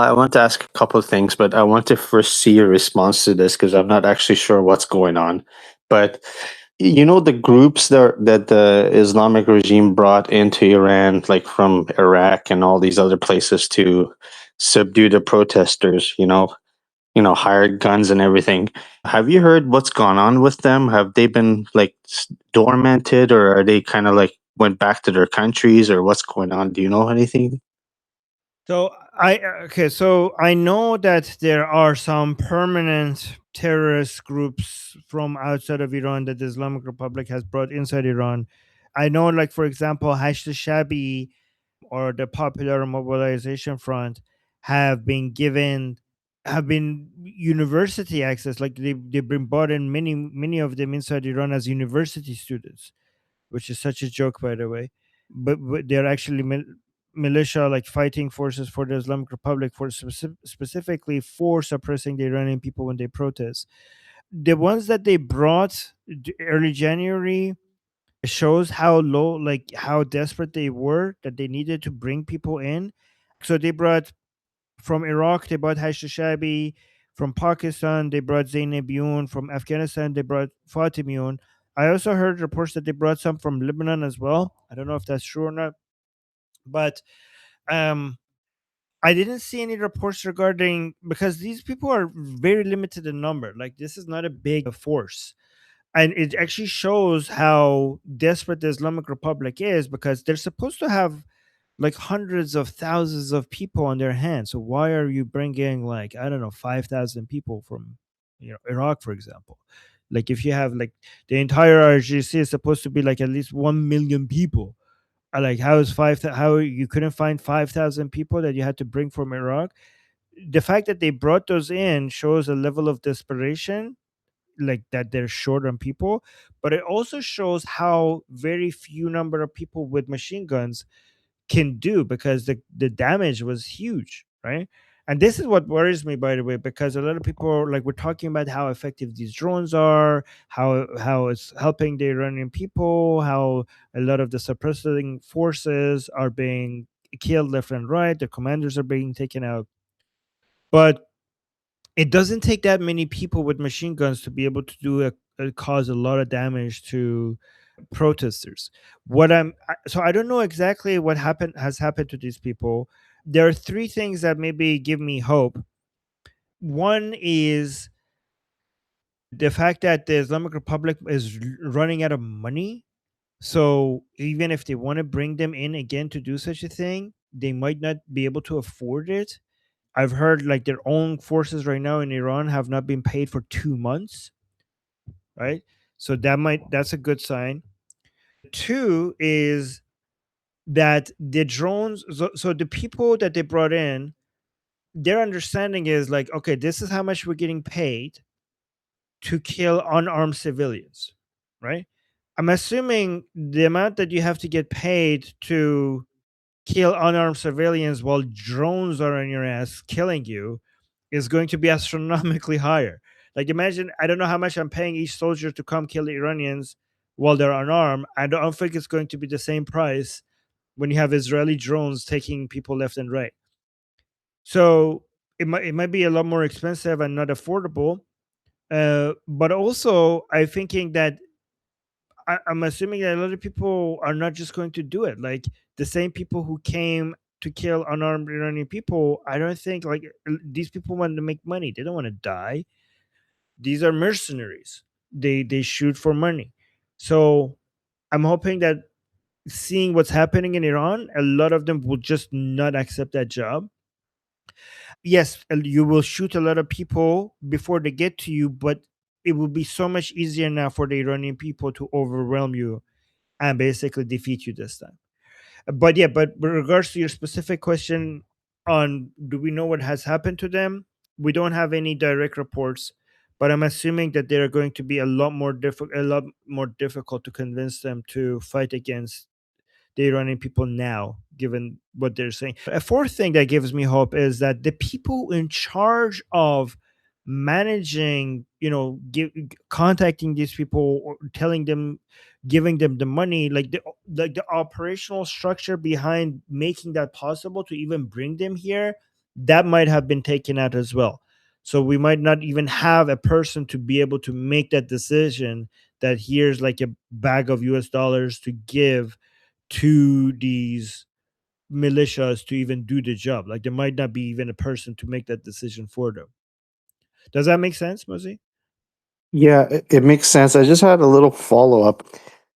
I want to ask a couple of things, but I want to first see your response to this because I'm not actually sure what's going on. But the groups that the Islamic regime brought into Iran, like from Iraq and all these other places to subdue the protesters, hired guns and everything. Have you heard what's gone on with them? Have they been like dormanted, or are they kind of like went back to their countries, or what's going on? Do you know anything? So so I know that there are some permanent terrorist groups from outside of Iran that the Islamic Republic has brought inside Iran. I know, like for example, al-Shaabi or the Popular Mobilization Front have been given have been university access. Like they've been brought in many of them inside Iran as university students, which is such a joke, by the way. But they're actually militia, like fighting forces for the Islamic Republic, for specifically for suppressing the Iranian people when they protest. The ones that they brought early January shows how low, like how desperate they were, that they needed to bring people in. So they brought from Iraq, they brought Hashd Shabi. From Pakistan, they brought Zainab Yoon. From Afghanistan, they brought Fatim Yoon. I also heard reports that they brought some from Lebanon as well. I don't know if that's true or not, but um, I didn't see any reports regarding, because these people are very limited in number. Like this is not a big force, and it actually shows how desperate the Islamic Republic is, because they're supposed to have like hundreds of thousands of people on their hands. So why are you bringing, like, I don't know, 5,000 people from Iraq, for example? Like if you have like the entire IRGC is supposed to be like at least 1 million people. Like how is how you couldn't find 5,000 people that you had to bring from Iraq? The fact that they brought those in shows a level of desperation, like that they're short on people, but it also shows how very few number of people with machine guns can do, because the damage was huge, right? And this is what worries me, by the way, because a lot of people like we're talking about how effective these drones are, how it's helping the Iranian people, how a lot of the suppressing forces are being killed left and right, the commanders are being taken out. But it doesn't take that many people with machine guns to be able to cause a lot of damage to protesters. So I don't know exactly what happened to these people. There are three things that maybe give me hope. One is the fact that the Islamic Republic is running out of money. So even if they want to bring them in again to do such a thing, they might not be able to afford it. I've heard like their own forces right now in Iran have not been paid for 2 months, right? So that's a good sign. Two is that the drones, so the people that they brought in, their understanding is like, okay, this is how much we're getting paid to kill unarmed civilians, right? I'm assuming the amount that you have to get paid to kill unarmed civilians while drones are on your ass killing you is going to be astronomically higher. Like imagine, I don't know how much I'm paying each soldier to come kill the Iranians while they're unarmed. I don't think it's going to be the same price when you have Israeli drones taking people left and right. So it might be a lot more expensive and not affordable. But also, I'm thinking that I'm assuming that a lot of people are not just going to do it. Like the same people who came to kill unarmed Iranian people, I don't think like these people want to make money. They don't want to die. These are mercenaries. They shoot for money. So I'm hoping that seeing what's happening in Iran, a lot of them will just not accept that job. Yes, you will shoot a lot of people before they get to you, but it will be so much easier now for the Iranian people to overwhelm you and basically defeat you this time. But yeah, but with regards to your specific question on do we know what has happened to them, we don't have any direct reports, but I'm assuming that they're going to be a lot more difficult to convince them to fight against the Iranian people now, given what they're saying. A fourth thing that gives me hope is that the people in charge of managing, contacting these people or telling them, giving them the money, like the operational structure behind making that possible to even bring them here that might have been taken out as well. So we might not even have a person to be able to make that decision that here's like a bag of US dollars to give to these militias to even do the job. Like there might not be even a person to make that decision for them. Does that make sense, Mosey? Yeah, it makes sense. I just had a little follow up.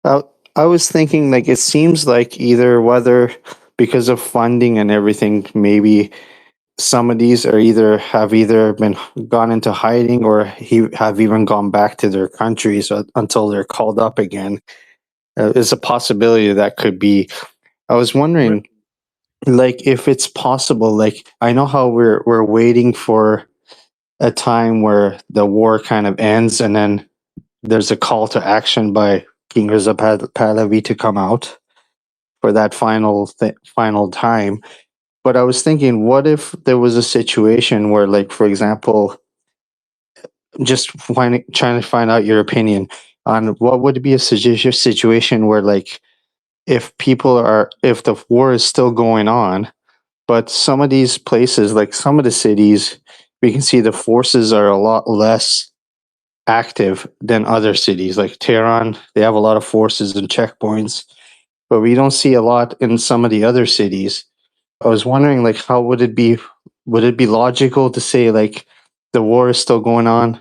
Uh, I was thinking, like, it seems like either whether because of funding and everything, maybe some of these are either been gone into hiding or have even gone back to their countries until they're called up again. It's a possibility that could be. I was Right. wondering, like, if it's possible. Like, I know how we're waiting for a time where the war kind of ends, and then there's a call to action by King Reza Pahlavi to come out for that final time. But I was thinking, what if there was a situation where, like, for example, trying to find out your opinion on what would be a situation where, like, if the war is still going on, but some of these places, like some of the cities, we can see the forces are a lot less active than other cities. Like Tehran, they have a lot of forces and checkpoints, but we don't see a lot in some of the other cities. I was wondering, like, how would it be? Would it be logical to say, like, the war is still going on?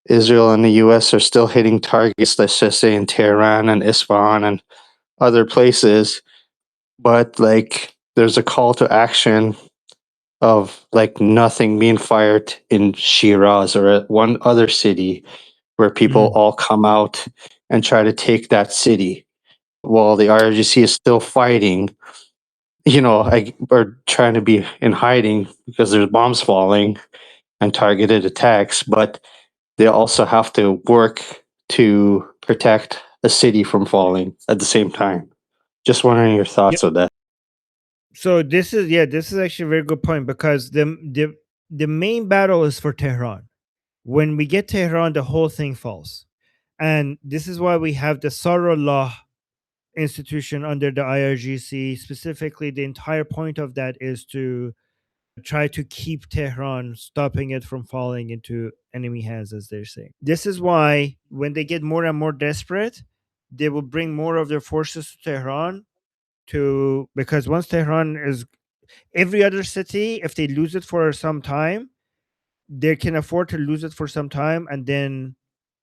Israel and the U.S. are still hitting targets, let's just say in Tehran and Isfahan and other places, but like there's a call to action of like nothing being fired in Shiraz or at one other city where people Mm. all come out and try to take that city while the IRGC is still fighting, or trying to be in hiding because there's bombs falling and targeted attacks, but they also have to work to protect the city from falling at the same time. Just wondering your Yep. thoughts on that. So this is actually a very good point because the main battle is for Tehran. When we get Tehran, the whole thing falls. And this is why we have the Sarullah institution under the IRGC. Specifically, the entire point of that is to try to keep Tehran, stopping it from falling into enemy hands, as they're saying. This is why when they get more and more desperate, they will bring more of their forces to Tehran because once Tehran is every other city, if they lose it for some time, they can afford to lose it for some time and then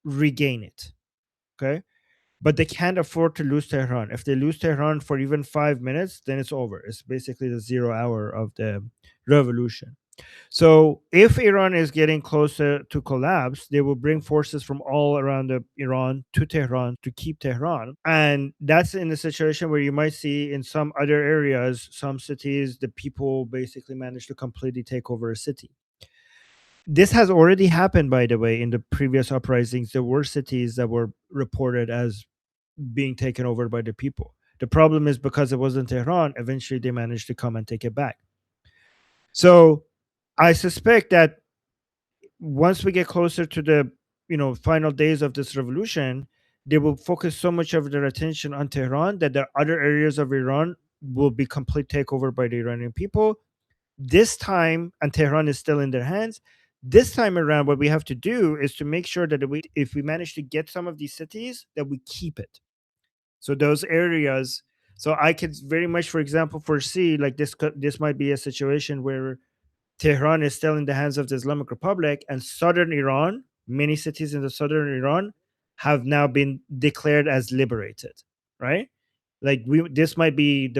regain it. Okay. But they can't afford to lose Tehran. If they lose Tehran for even 5 minutes, then it's over. It's basically the 0 hour of the revolution. So if Iran is getting closer to collapse, they will bring forces from all around Iran to Tehran to keep Tehran. And that's in a situation where you might see in some other areas, some cities, the people basically manage to completely take over a city. This has already happened, by the way, in the previous uprisings. There were cities that were reported as being taken over by the people. The problem is because it wasn't Tehran, eventually they managed to come and take it back. So I suspect that once we get closer to the final days of this revolution, they will focus so much of their attention on Tehran that the other areas of Iran will be complete takeover by the Iranian people. This time, and Tehran is still in their hands. This time around, what we have to do is to make sure that if we manage to get some of these cities, that we keep it. So those areas. So I could very much, for example, foresee like this might be a situation where Tehran is still in the hands of the Islamic Republic, and southern Iran, many cities in the southern Iran, have now been declared as liberated, right? Like this might be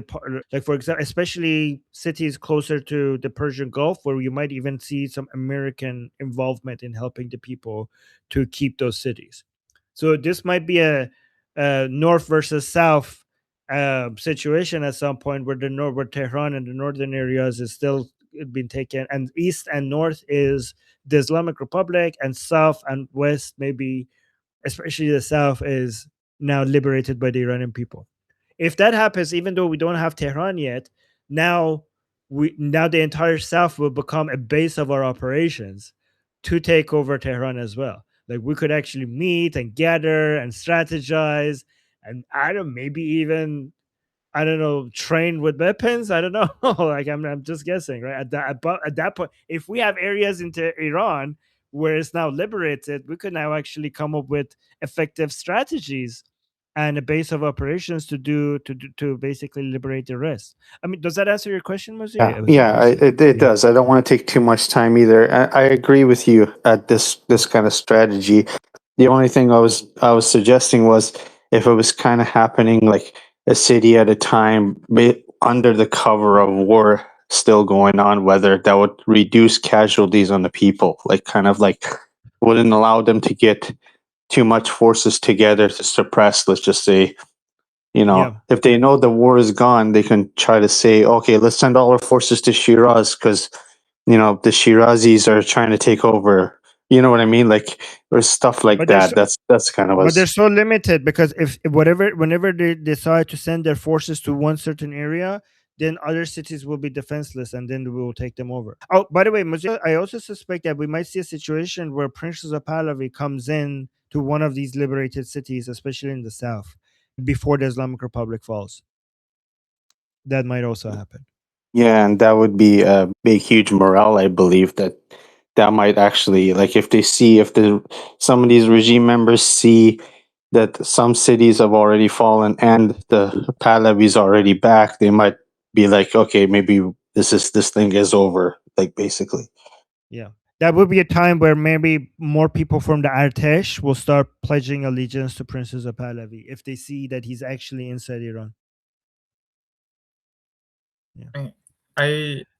like for example, especially cities closer to the Persian Gulf, where you might even see some American involvement in helping the people to keep those cities. So this might be a north versus south situation at some point where where Tehran and the northern areas is still been taken, and east and north is the Islamic Republic, and south and west, maybe especially the south, is now liberated by the Iranian people. If that happens, even though we don't have Tehran yet, now the entire south will become a base of our operations to take over Tehran as well. Like we could actually meet and gather and strategize, and I don't maybe even I don't know, trained with weapons. I don't know. Like I'm just guessing, right? At that point, if we have areas into Iran where it's now liberated, we could now actually come up with effective strategies and a base of operations to basically liberate the rest. I mean, does that answer your question, Mosey? Yeah, yeah, it Yeah. does. I don't want to take too much time either. I agree with you at this kind of strategy. The only thing I was suggesting was if it was kind of happening like a city at a time, under the cover of war still going on, whether that would reduce casualties on the people, like kind of like wouldn't allow them to get too much forces together to suppress, let's just say, Yeah. if they know the war is gone, they can try to say, okay, let's send all our forces to Shiraz because, the Shirazis are trying to take over. You know what I mean? Like, there's stuff like But there's that. That's kind of but they're was. so limited because if whenever they decide to send their forces to one certain area, then other cities will be defenseless and then we will take them over. Oh, by the way, I also suspect that we might see a situation where Prince Reza Pahlavi comes in to one of these liberated cities, especially in the south, before the Islamic Republic falls. That might also happen. Yeah, and that would be a big, huge morale. I believe that might actually, like, if they see, if some of these regime members see that some cities have already fallen and the Pahlavi's already back, they might be like, okay, maybe this thing is over, like, basically. Yeah. That would be a time where maybe more people from the Artesh will start pledging allegiance to Prince Reza Pahlavi if they see that he's actually inside Iran. Yeah.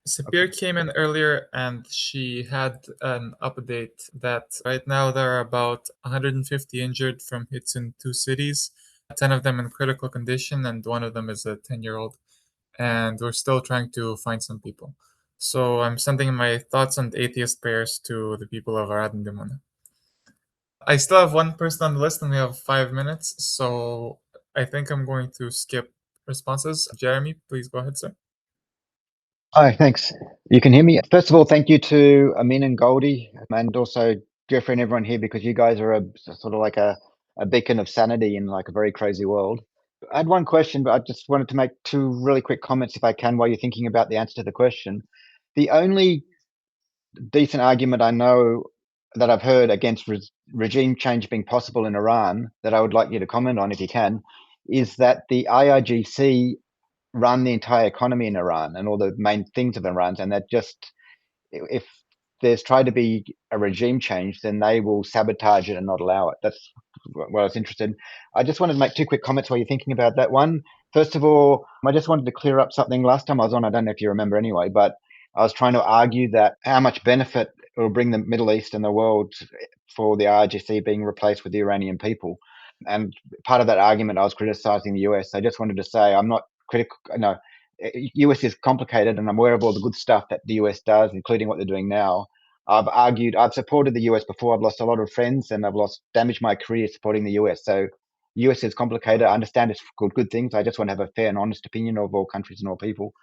Sapir came in earlier and she had an update that right now there are about 150 injured from hits in 2 cities, 10 of them in critical condition, and one of them is a 10-year-old. And we're still trying to find some people. So I'm sending my thoughts on atheist prayers to the people of Arad and Dimona. I still have one person on the list and we have 5 minutes, so I think I'm going to skip responses. Jeremy, please go ahead, sir. Hi, thanks. You can hear me? First of all, thank you to Amin and Goldie, and also Jeffrey and everyone here, because you guys are sort of like a beacon of sanity in like a very crazy world. I had one question, but I just wanted to make 2 really quick comments if I can while you're thinking about the answer to the question. The only decent argument I know that I've heard against regime change being possible in Iran that I would like you to comment on if you can, is that the IRGC run the entire economy in Iran and all the main things of Iran, and that just if there's tried to be a regime change, then they will sabotage it and not allow it. That's what I was interested in. I just wanted to make 2 quick comments while you're thinking about that. One, first of all, I just wanted to clear up something. Last time I was on, I don't know if you remember anyway, but I was trying to argue that how much benefit it will bring the Middle East and the world for the IRGC being replaced with the Iranian people. And part of that argument, I was criticizing the US. I just wanted to say I'm not critical. No, US is complicated, and I'm aware of all the good stuff that the US does, including what they're doing now. I've supported the US before. I've lost a lot of friends, and I've damaged my career supporting the US. So, US is complicated. I understand it's good things. I just want to have a fair and honest opinion of all countries and all people.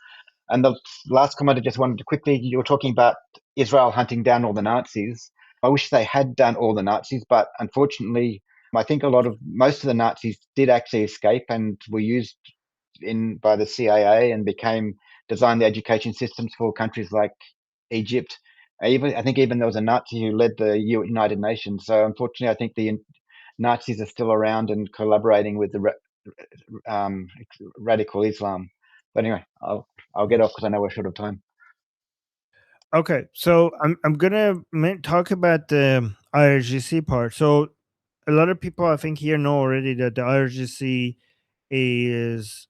And the last comment I just wanted to quickly, you were talking about Israel hunting down all the Nazis. I wish they had done all the Nazis, but unfortunately, I think most of the Nazis did actually escape and were used by the CIA and designed the education systems for countries like Egypt. I think even there was a Nazi who led the United Nations. So unfortunately, I think the Nazis are still around and collaborating with the radical Islam. But anyway, I'll get off because I know we're short of time. Okay, so I'm gonna talk about the IRGC part. So a lot of people I think here know already that the IRGC is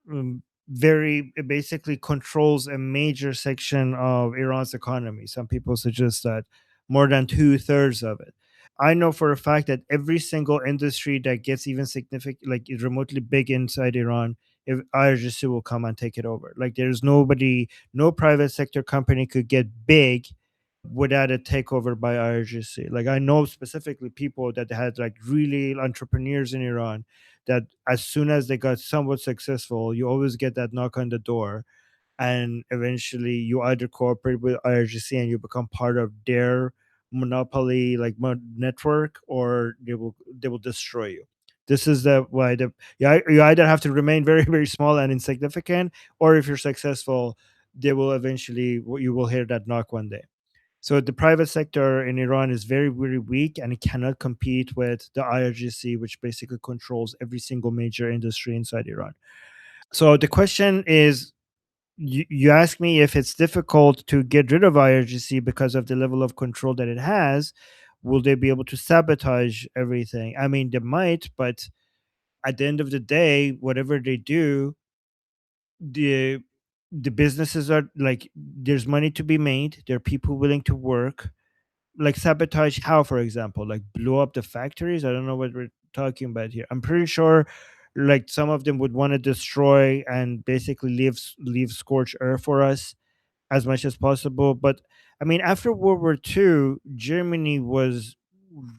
it basically controls a major section of Iran's economy. Some people suggest that more than 2/3 of it. I know for a fact that every single industry that gets even significant, like is remotely big inside Iran, if IRGC will come and take it over. Like there's no private sector company could get big without a takeover by IRGC. Like I know specifically people that had like really entrepreneurs in Iran that as soon as they got somewhat successful, you always get that knock on the door, and eventually you either cooperate with IRGC and you become part of their monopoly like network, or they will destroy you. This is the why you either have to remain very, very small and insignificant, or if you're successful, they will eventually you will hear that knock one day. So the private sector in Iran is very, very weak, and it cannot compete with the IRGC, which basically controls every single major industry inside Iran. So the question is, you ask me if it's difficult to get rid of IRGC because of the level of control that it has. Will they be able to sabotage everything? I mean, they might, but at the end of the day, whatever they do, the the businesses are like, there's money to be made. There are people willing to work. Like sabotage how, for example, like blow up the factories? I don't know what we're talking about here. I'm pretty sure like some of them would want to destroy and basically leave scorched earth for us as much as possible. But I mean, after World War II, Germany was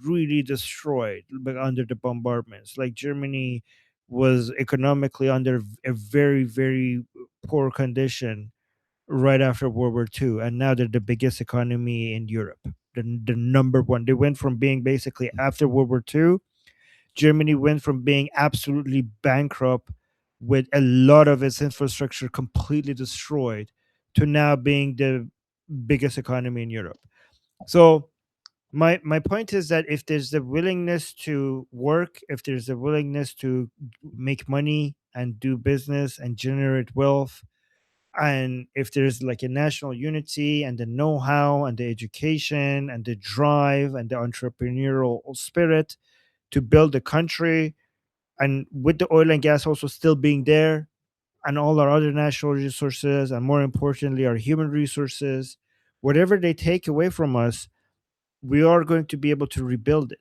really destroyed under the bombardments. Like Germany was economically under a very, very poor condition right after World War II, and now they're the biggest economy in Europe. The number one. They went from being basically, after World War II, Germany went from being absolutely bankrupt with a lot of its infrastructure completely destroyed to now being the biggest economy in Europe. So my point is that if there's the willingness to work, if there's a willingness to make money and do business and generate wealth, and if there's like a national unity and the know-how and the education and the drive and the entrepreneurial spirit to build a country, and with the oil and gas also still being there, and all our other natural resources, and more importantly our human resources, whatever they take away from us, we are going to be able to rebuild it.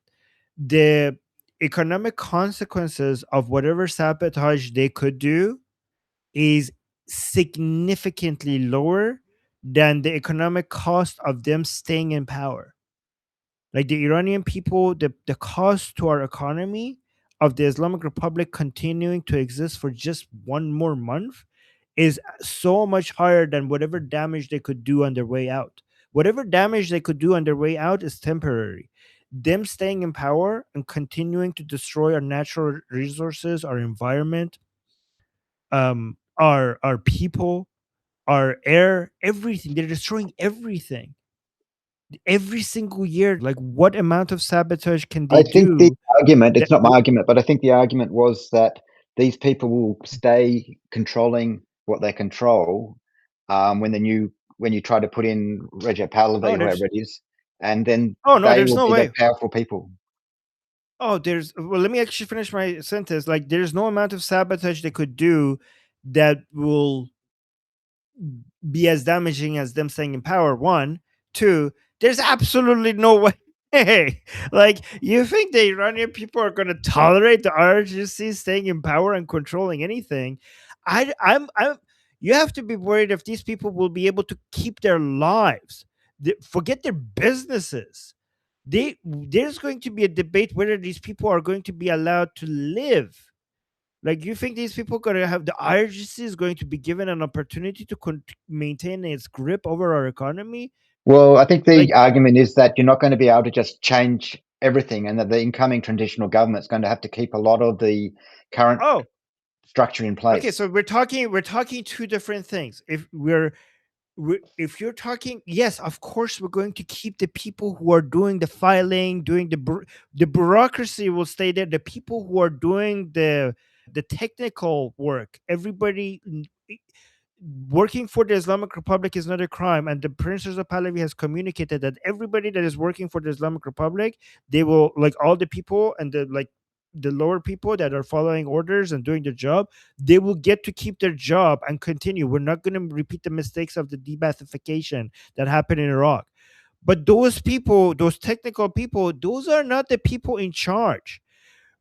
The economic consequences of whatever sabotage they could do is significantly lower than the economic cost of them staying in power. Like the Iranian people, the cost to our economy of the Islamic Republic continuing to exist for just one more month is so much higher than whatever damage they could do on their way out. Whatever damage they could do on their way out is temporary. Them staying in power and continuing to destroy our natural resources, our environment, our people, our air, everything. They're destroying everything every single year. Like, what amount of sabotage can they I think the do? argument, it's that not my will- argument, but I think the argument was that these people will stay controlling what they control when you try to put in Reza Pahlavi, oh, whoever it is, and then oh no, they there's will no be the way. powerful people. Oh, well, let me actually finish my sentence. Like, there's no amount of sabotage they could do that will be as damaging as them staying in power. One, two, there's absolutely no way. Like, you think the Iranian people are going to tolerate the IRGC staying in power and controlling anything? I'm. You have to be worried if these people will be able to keep their lives. Forget their businesses. There's going to be a debate whether these people are going to be allowed to live. Like, you think these people going to have the IRGC is going to be given an opportunity to maintain its grip over our economy? Well, I think Like, the argument is that you're not going to be able to just change everything, and that the incoming transitional government's going to have to keep a lot of the current oh, structure in place. okay. So we're talking two different things. If you're talking, yes, of course we're going to keep the people who are doing the filing, doing the bureaucracy will stay there. The people who are doing the technical work, everybody working for the Islamic Republic is not a crime, and the Prince Reza Pahlavi has communicated that everybody that is working for the Islamic Republic, they will, like, all the people and the lower people that are following orders and doing their job, they will get to keep their job and continue. We're not going to repeat the mistakes of the debathification that happened in Iraq. But those people, those technical people, those are not the people in charge.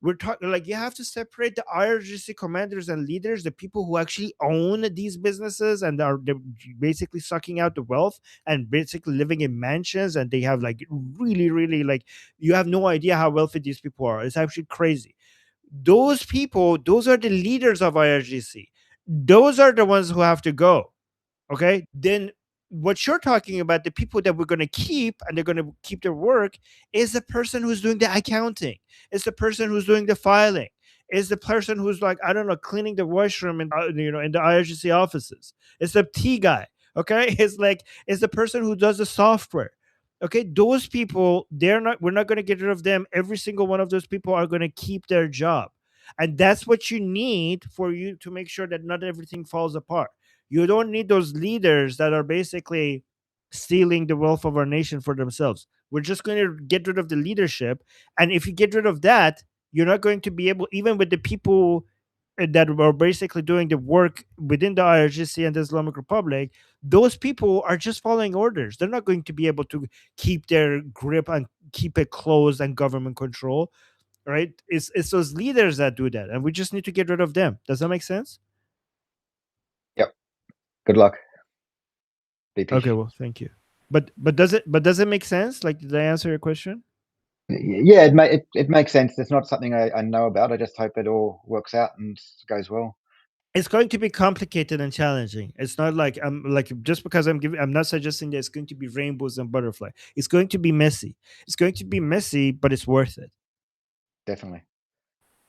We're talking, like, you have to separate the IRGC commanders and leaders, the people who actually own these businesses and they're basically sucking out the wealth and basically living in mansions, and they have like really, really, like, you have no idea how wealthy these people are. It's actually crazy. Those people, those are the leaders of IRGC. Those are the ones who have to go. Okay, then what you're talking about, the people that we're going to keep and they're going to keep their work, is the person who's doing the accounting, is the person who's doing the filing, is the person who's like, I don't know, cleaning the washroom in in the IRGC offices. It's the T guy. Okay, it's the person who does the software. Okay, those people, we're not going to get rid of them. Every single one of those people are going to keep their job, and that's what you need for you to make sure that not everything falls apart. You don't need those leaders that are basically stealing the wealth of our nation for themselves. We're just going to get rid of the leadership. And if you get rid of that, you're not going to be able, even with the people that are basically doing the work within the IRGC and the Islamic Republic, those people are just following orders. They're not going to be able to keep their grip and keep it closed and government control, right? It's those leaders that do that. And we just need to get rid of them. Does that make sense? Yep. Good luck. Be Okay, patient. well, thank you. But does it make sense? Like, did I answer your question? Yeah, it makes sense. It's not something I know about. I just hope it all works out and goes well. It's going to be complicated and challenging. It's not like just because I'm not suggesting that it's going to be rainbows and butterfly. It's going to be messy. It's going to be messy, but it's worth it. Definitely.